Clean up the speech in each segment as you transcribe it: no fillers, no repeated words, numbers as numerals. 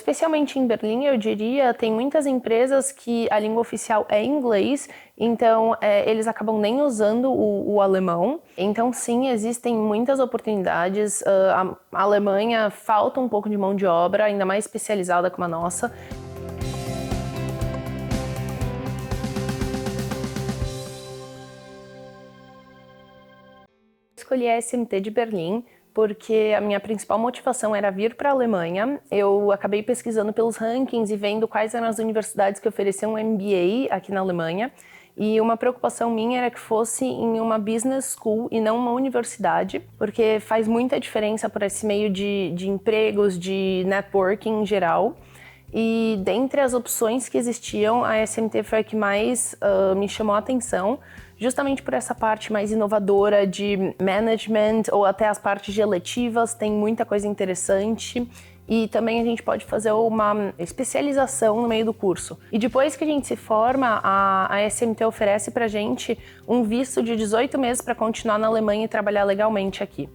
especialmente em Berlim, eu diria, tem muitas empresas que a língua oficial é inglês, então eles acabam nem usando o alemão. Então sim, existem muitas oportunidades. A Alemanha falta um pouco de mão de obra, ainda mais especializada como a nossa. Escolhi a SMT de Berlim porque a minha principal motivação era vir para a Alemanha. Eu acabei pesquisando pelos rankings e vendo quais eram as universidades que ofereciam MBA aqui na Alemanha. E uma preocupação minha era que fosse em uma business school e não uma universidade, porque faz muita diferença para esse meio de empregos, de networking em geral. E dentre as opções que existiam, a SMT foi a que mais me chamou a atenção, justamente por essa parte mais inovadora de management ou até as partes de eletivas, tem muita coisa interessante. E também a gente pode fazer uma especialização no meio do curso. E depois que a gente se forma, a SMT oferece pra gente um visto de 18 meses para continuar na Alemanha e trabalhar legalmente aqui.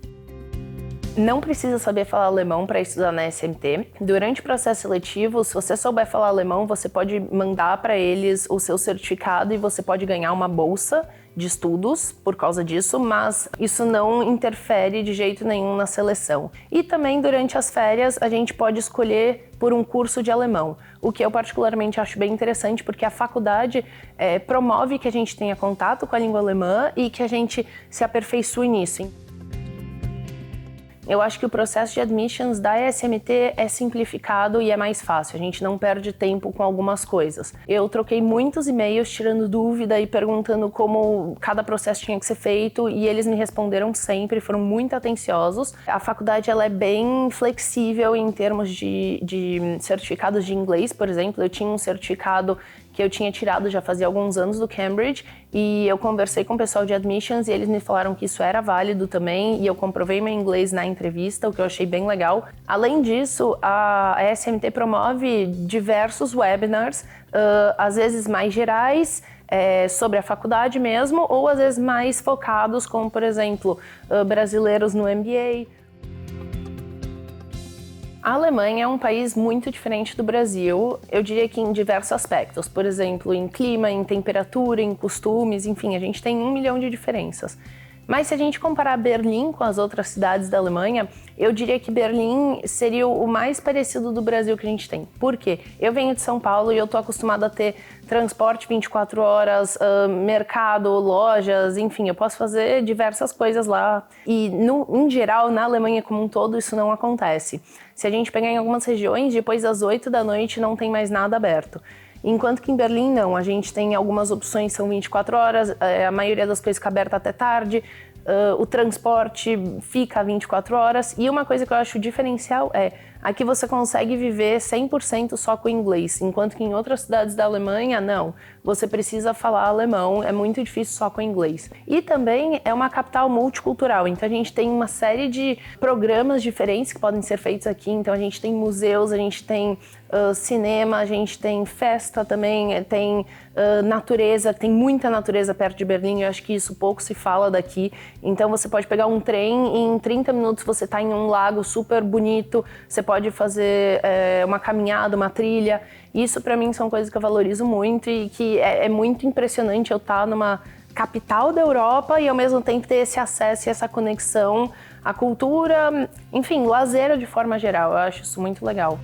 Não precisa saber falar alemão para estudar na SMT. Durante o processo seletivo, se você souber falar alemão, você pode mandar para eles o seu certificado e você pode ganhar uma bolsa de estudos por causa disso, mas isso não interfere de jeito nenhum na seleção. E também durante as férias a gente pode escolher por um curso de alemão, o que eu particularmente acho bem interessante porque a faculdade promove que a gente tenha contato com a língua alemã e que a gente se aperfeiçoe nisso. Eu acho que o processo de admissions da SMT é simplificado e é mais fácil, a gente não perde tempo com algumas coisas. Eu troquei muitos e-mails tirando dúvida e perguntando como cada processo tinha que ser feito e eles me responderam sempre, foram muito atenciosos. A faculdade ela é bem flexível em termos de certificados de inglês, por exemplo, eu tinha um certificado que eu tinha tirado já fazia alguns anos do Cambridge e eu conversei com o pessoal de admissions e eles me falaram que isso era válido também e eu comprovei meu inglês na entrevista, o que eu achei bem legal. Além disso, a SMT promove diversos webinars, às vezes mais gerais, sobre a faculdade mesmo, ou às vezes mais focados, como por exemplo, brasileiros no MBA. A Alemanha é um país muito diferente do Brasil, eu diria que em diversos aspectos. Por exemplo, em clima, em temperatura, em costumes, enfim, a gente tem 1 milhão de diferenças. Mas se a gente comparar Berlim com as outras cidades da Alemanha, eu diria que Berlim seria o mais parecido do Brasil que a gente tem. Por quê? Eu venho de São Paulo e eu tô acostumada a ter transporte 24 horas, mercado, lojas, enfim, eu posso fazer diversas coisas lá. E, em geral, na Alemanha como um todo, isso não acontece. Se a gente pegar em algumas regiões, depois das 8 da noite não tem mais nada aberto. Enquanto que em Berlim não, a gente tem algumas opções, são 24 horas, a maioria das coisas fica aberta até tarde, o transporte fica 24 horas. E uma coisa que eu acho diferencial aqui você consegue viver 100% só com inglês, enquanto que em outras cidades da Alemanha, não. Você precisa falar alemão, é muito difícil só com inglês. E também é uma capital multicultural, então a gente tem uma série de programas diferentes que podem ser feitos aqui. Então a gente tem museus, a gente tem cinema, a gente tem festa também, tem natureza, tem muita natureza perto de Berlim, eu acho que isso pouco se fala daqui. Então você pode pegar um trem e em 30 minutos você está em um lago super bonito, você pode fazer uma caminhada, uma trilha. Isso para mim são coisas que eu valorizo muito e que é muito impressionante eu estar numa capital da Europa e ao mesmo tempo ter esse acesso e essa conexão à cultura, enfim, lazer de forma geral, eu acho isso muito legal.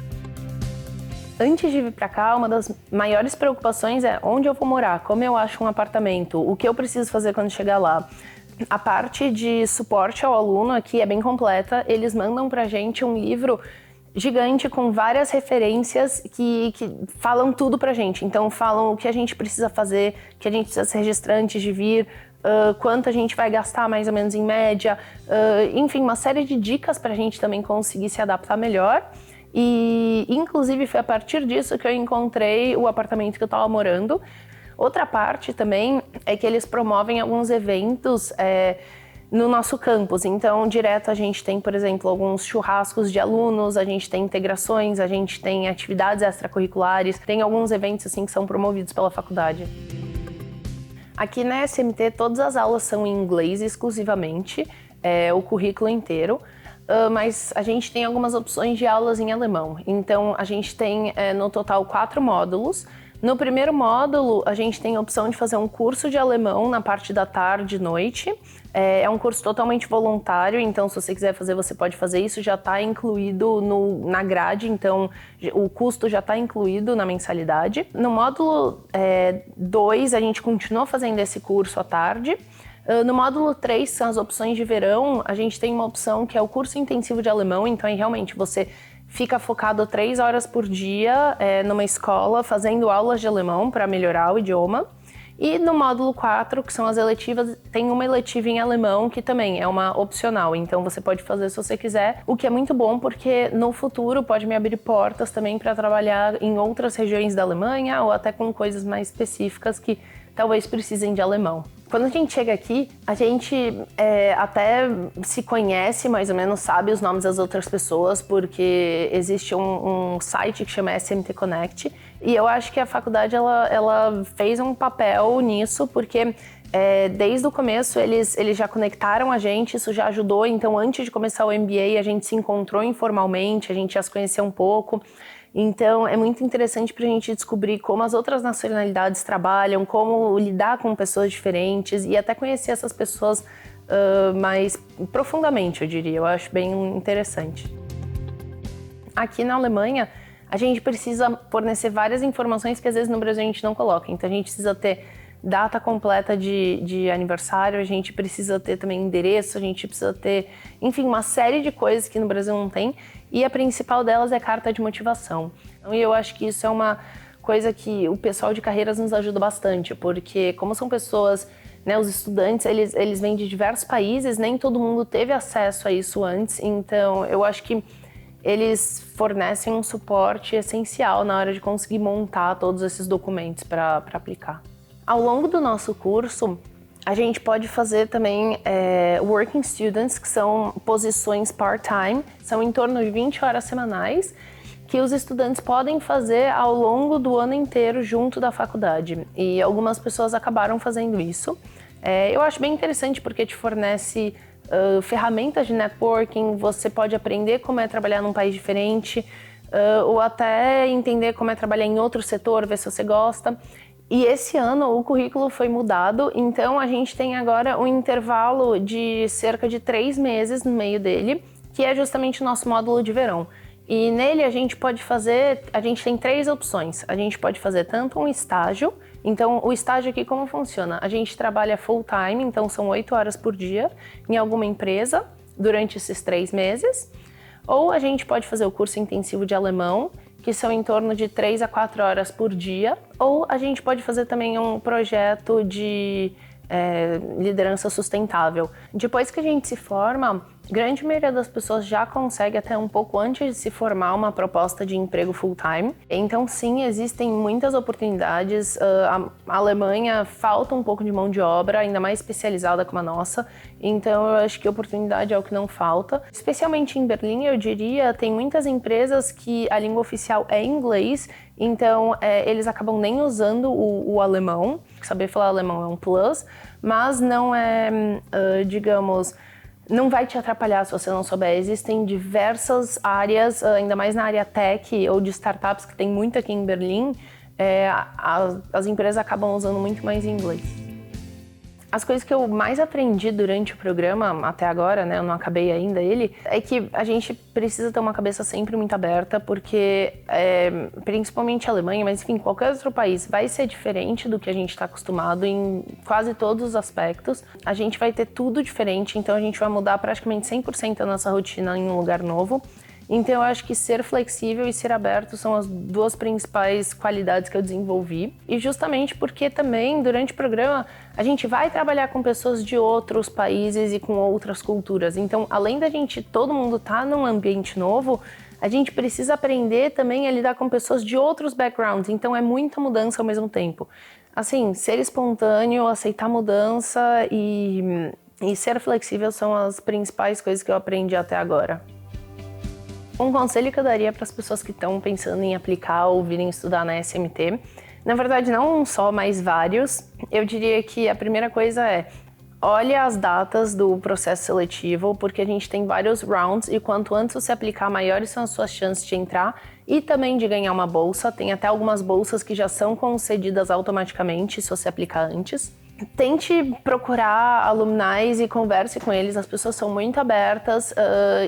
Antes de vir para cá, uma das maiores preocupações é onde eu vou morar, como eu acho um apartamento, o que eu preciso fazer quando chegar lá. A parte de suporte ao aluno aqui é bem completa, eles mandam pra gente um livro gigante com várias referências que falam tudo pra gente. Então falam o que a gente precisa fazer, que a gente precisa se registrar antes de vir, quanto a gente vai gastar mais ou menos em média, enfim, uma série de dicas pra gente também conseguir se adaptar melhor. E inclusive foi a partir disso que eu encontrei o apartamento que eu estava morando. Outra parte também é que eles promovem alguns eventos no nosso campus. Então, direto a gente tem, por exemplo, alguns churrascos de alunos, a gente tem integrações, a gente tem atividades extracurriculares, tem alguns eventos assim que são promovidos pela faculdade. Aqui na SMT todas as aulas são em inglês exclusivamente, o currículo inteiro. mas a gente tem algumas opções de aulas em alemão. Então, a gente tem no total 4 módulos. No primeiro módulo, a gente tem a opção de fazer um curso de alemão na parte da tarde e noite. É um curso totalmente voluntário, então se você quiser fazer, você pode fazer isso, já está incluído na grade, então o custo já está incluído na mensalidade. No módulo 2, a gente continua fazendo esse curso à tarde. No módulo 3, são as opções de verão, a gente tem uma opção que é o curso intensivo de alemão, então aí realmente você fica focado 3 horas por dia numa escola fazendo aulas de alemão para melhorar o idioma. E no módulo 4, que são as eletivas, tem uma eletiva em alemão que também é uma opcional, então você pode fazer se você quiser, o que é muito bom porque no futuro pode me abrir portas também para trabalhar em outras regiões da Alemanha ou até com coisas mais específicas que talvez precisem de alemão. Quando a gente chega aqui, a gente até se conhece, mais ou menos, sabe os nomes das outras pessoas, porque existe um site que chama SMT Connect, e eu acho que a faculdade ela fez um papel nisso, porque desde o começo eles já conectaram a gente, isso já ajudou, então antes de começar o MBA a gente se encontrou informalmente, a gente já se conheceu um pouco. Então, é muito interessante para a gente descobrir como as outras nacionalidades trabalham, como lidar com pessoas diferentes e até conhecer essas pessoas mais profundamente, eu diria. Eu acho bem interessante. Aqui na Alemanha, a gente precisa fornecer várias informações que às vezes no Brasil a gente não coloca. Então, a gente precisa ter data completa de aniversário, a gente precisa ter também endereço, a gente precisa ter, enfim, uma série de coisas que no Brasil não tem, e a principal delas é carta de motivação. Então, eu acho que isso é uma coisa que o pessoal de carreiras nos ajuda bastante, porque como são pessoas, né, os estudantes, eles vêm de diversos países, nem todo mundo teve acesso a isso antes, então eu acho que eles fornecem um suporte essencial na hora de conseguir montar todos esses documentos para aplicar. Ao longo do nosso curso, a gente pode fazer também Working Students, que são posições part-time, são em torno de 20 horas semanais, que os estudantes podem fazer ao longo do ano inteiro junto da faculdade. E algumas pessoas acabaram fazendo isso. Eu acho bem interessante porque te fornece ferramentas de networking, você pode aprender como é trabalhar num país diferente, ou até entender como é trabalhar em outro setor, ver se você gosta. E esse ano o currículo foi mudado, então a gente tem agora um intervalo de cerca de 3 meses no meio dele, que é justamente o nosso módulo de verão. E nele a gente tem 3 opções. A gente pode fazer tanto um estágio, então o estágio aqui como funciona? A gente trabalha full time, então são 8 horas por dia, em alguma empresa, durante esses 3 meses. Ou a gente pode fazer o curso intensivo de alemão, que são em torno de 3 a 4 horas por dia, ou a gente pode fazer também um projeto de liderança sustentável. Depois que a gente se forma, a grande maioria das pessoas já consegue até um pouco antes de se formar uma proposta de emprego full-time. Então sim, existem muitas oportunidades. A Alemanha falta um pouco de mão de obra, ainda mais especializada como a nossa. Então eu acho que oportunidade é o que não falta. Especialmente em Berlim, eu diria, tem muitas empresas que a língua oficial é inglês, então eles acabam nem usando o alemão. Saber falar alemão é um plus, mas não é, digamos, não vai te atrapalhar se você não souber. Existem diversas áreas, ainda mais na área tech ou de startups, que tem muito aqui em Berlim, as empresas acabam usando muito mais inglês. As coisas que eu mais aprendi durante o programa, até agora, né, eu não acabei ainda ele, é que a gente precisa ter uma cabeça sempre muito aberta, porque principalmente a Alemanha, mas enfim, qualquer outro país vai ser diferente do que a gente está acostumado em quase todos os aspectos. A gente vai ter tudo diferente, então a gente vai mudar praticamente 100% da nossa rotina em um lugar novo. Então eu acho que ser flexível e ser aberto são as 2 principais qualidades que eu desenvolvi. E justamente porque também, durante o programa, a gente vai trabalhar com pessoas de outros países e com outras culturas. Então, além da gente, todo mundo estar num ambiente novo, a gente precisa aprender também a lidar com pessoas de outros backgrounds. Então, é muita mudança ao mesmo tempo. Assim, ser espontâneo, aceitar mudança e ser flexível são as principais coisas que eu aprendi até agora. Um conselho que eu daria para as pessoas que estão pensando em aplicar ou virem estudar na SMT, na verdade não um só, mas vários, eu diria que a primeira coisa é Olhe as datas do processo seletivo, porque a gente tem vários rounds e quanto antes você aplicar, maiores são as suas chances de entrar e também de ganhar uma bolsa. Tem até algumas bolsas que já são concedidas automaticamente se você aplicar antes. Tente procurar alumni e converse com eles, as pessoas são muito abertas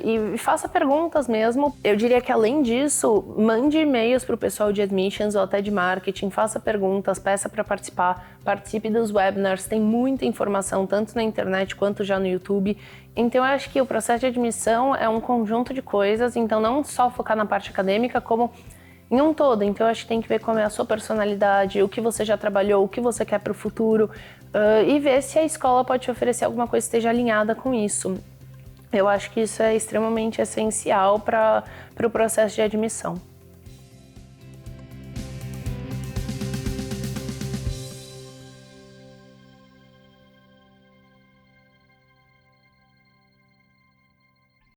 e faça perguntas mesmo. Eu diria que além disso, mande e-mails para o pessoal de admissions ou até de marketing, faça perguntas, peça para participar, participe dos webinars, tem muita informação tanto na internet quanto já no YouTube. Então eu acho que o processo de admissão é um conjunto de coisas, então não só focar na parte acadêmica, como em um todo. Então eu acho que tem que ver como é a sua personalidade, o que você já trabalhou, o que você quer para o futuro e ver se a escola pode te oferecer alguma coisa que esteja alinhada com isso. Eu acho que isso é extremamente essencial para o processo de admissão.